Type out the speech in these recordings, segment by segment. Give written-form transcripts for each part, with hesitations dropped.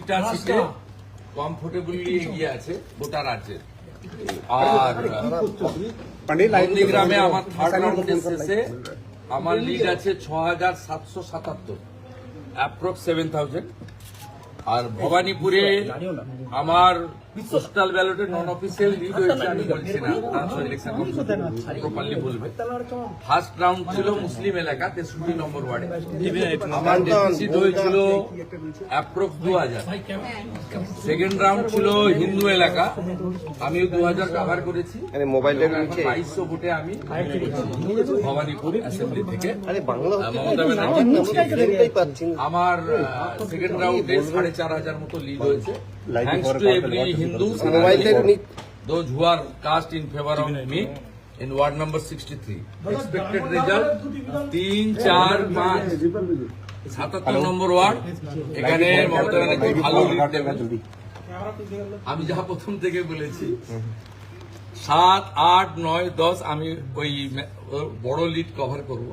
টা সিটে কমফোর্টেবলি এগিয়ে আছে ভোটার আছে। আর নন্দীগ্রামে আমার থার্ড রাউন্ডের শেষে আমার লিড আছে ৬,৭৭৭, অ্যাপ্রক্স 7,000। আর ভবানীপুরে আমার পোস্টাল ব্যালটে নন অফিসিয়াল লিড হয়েছে, আমি বলছি না, ইলেকশন কমিশন প্রপারলি বলবে। ফার্স্ট রাউন্ড ছিল মুসলিম এলাকা 63 নম্বর ওয়ার্ডে, আমার ডেফিসিট হয়েছিল অ্যাপ্রক্স 2,000। সেকেন্ড রাউন্ড ছিল হিন্দু এলাকা, আমিও 2,000 কভার করেছি। 2200 ভোটে আমি ভবানীপুর অ্যাসেম্বলি থেকে মমতা ব্যানার্জি। আমার সেকেন্ড রাউন্ডে 4,500 মতো লিড হয়েছে, thanks to every Hindus those who are cast in favor of me in ward number 63. Expected result 3, 4, 5, 77 number word. এখানে মমতা ব্যানার্জি ভালো লিড দেবেন। আমি যা প্রথম থেকে বলেছি 7, 8, 9, 10 আমি ওই বড় লিড কভার করব।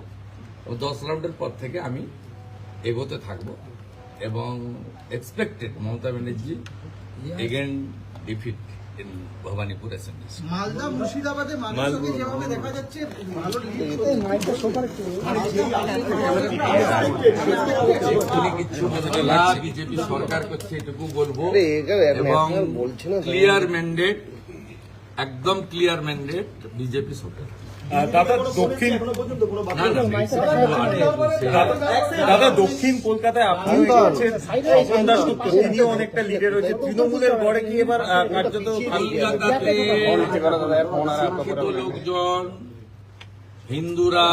10 রাউন্ডের পর থেকে আমি এগোতে থাকবো এবং expected Mamata Banerjee again defeat in Bhabanipur assembly. Malda মুর্শিদাবাদে মানুষকে যেভাবে দেখা যাচ্ছে ভালো কিছু বিজেপি সরকার করছে এটুকু বলবো। এবং ক্লিয়ার ম্যান্ডেট, একদম ক্লিয়ার ম্যান্ডেট বিজেপি সরকার। দাদা দক্ষিণ কলকাতায় আপনার স্বপন দাশগুপ্ত, তিনিও অনেকটা লিডে রয়েছে তৃণমূলের গড়ে কি এবার কার্যত লোকজন হিন্দুরা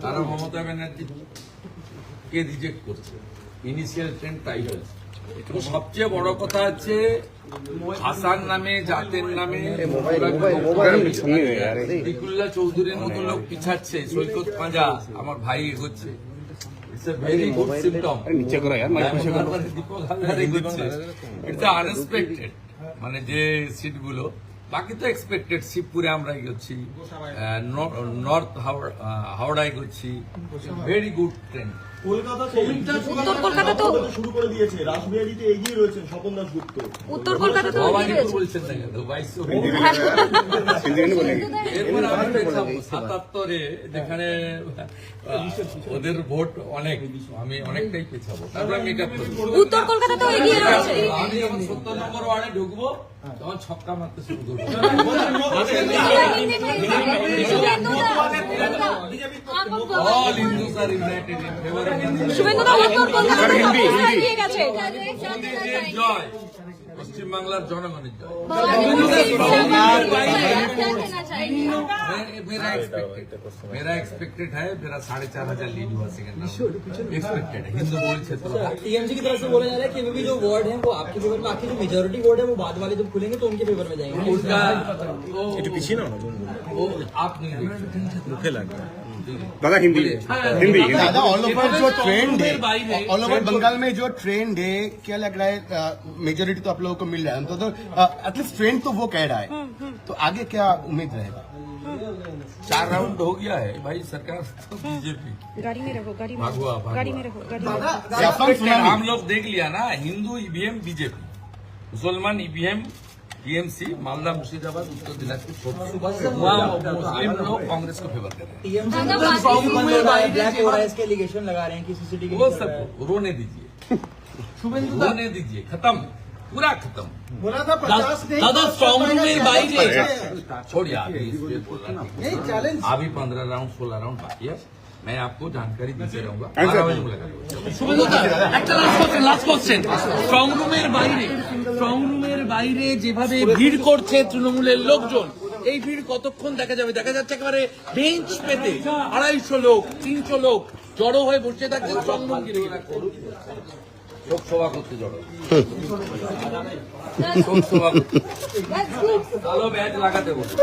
তারা মমতা ব্যানার্জিকে রিজেক্ট করছে, ইনিশিয়াল ট্রেন্ড তাই হয়েছে। সবচেয়ে বড় কথা হচ্ছে হাসান নামে জাতের নামে দিকুল্লা চৌধুরীর মতো লোক পিছাচ্ছে, সৈকত পাঁজা আমার ভাই এগোচ্ছে। It's a very good symptom. Dipak Haldar এগোচ্ছে, ইটস আনএক্সপেক্টেড। মানে যে সিটগুলো বাকি তো এক্সপেক্টেড, শিবপুরে আমরা এগোচ্ছি, নর্থ হাওড়া এগোচ্ছি, ভেরি গুড ট্রেন্ড। উত্তর কলকাতা তো শুরু করে দিয়েছে, রাসবিহারীতে এগিয়ে রয়েছেন স্বপন দাশগুপ্ত। উত্তর কলকাতা তো বলছেন না কেন 2200 এরপর আমি 77-এ যেখানে ওদের ভোট অনেক, আমি অনেকটাই পেছাবো। তারপর আমি উত্তর কলকাতা তো এগিয়ে রয়েছে। আমি যখন 70 নম্বর ওয়ার্ডে ঢুকবো তখন ছক্কা মারতে শুরু করবো। All Hindus are united in favor of শুভেন্দুদা উত্তর কলকাতা এগিয়ে গেছে। জয় পশ্চিম বাংলার জনগণের জয়। मेरा एक्सपेक्टेड है, मेरा 4,500 लीड हुआ सेकंड एक्सपेक्टेड है हिंदू बोल क्षेत्र। टीएमसी की तरफ से बोला जा रहा है कि भी जो वार्ड है वो आपके फेवर में, बाकी जो मेजोरिटी वार्ड है वो बाद वाले जब खुलेंगे तो उनके फेवर में जाएंगे। उसका पीछे ना वो आप नहीं मुखे लग रहा है दादा हिंदी हिंदी दादा ऑल ओवर जो ट्रेंड है, ऑल ओवर बंगाल में जो ट्रेंड है, क्या लग रहा है मेजोरिटी तो आप लोगों को मिल रहा है, तो एटलीस्ट ट्रेंड तो वो कह रहा है, तो आगे क्या उम्मीद रहेगा? 4 राउंड हो गया है भाई, सरकार तो बीजेपी। गाड़ी में रहो, गाड़ी में भागवा गाड़ी में रहो, गाड़ी में। हम लोग देख लिया ना, हिंदू ईवीएम बीजेपी, मुसलमान ईवीएम टीएमसी, मालदा मुर्शिदाबाद उत्तर दिनाजपुर मुस्लिम लोग कांग्रेस को फेवर कर रहे हैं। एलिगेशन लगा रहे हैं कि सीसीटीवी वो सब रोने दीजिए, रोने दीजिए, खत्म, पूरा खत्म। दादा स्ट्रॉन्ग रूम में बाइक छोड़िए अभी 15 राउंड 16 राउंड बाकी है, मैं आपको जानकारी देते रहूंगा। একটা লাস্ট কোশ্চেন, স্ট্রং রুমের বাইরে যেভাবে ভিড় করছে তৃণমূলের লোকজন, এই ভিড় কতক্ষণ দেখা যাবে? দেখা যাচ্ছে একেবারে বেঞ্চ পেতে 250 লোক 300 লোক জড়ো হয়ে বসে থাকছে স্ট্রং রুম ঘিরে। শোকসভা করতে জড়ো, শোকসভা কালো ব্যাজ লাগাতে বলুন।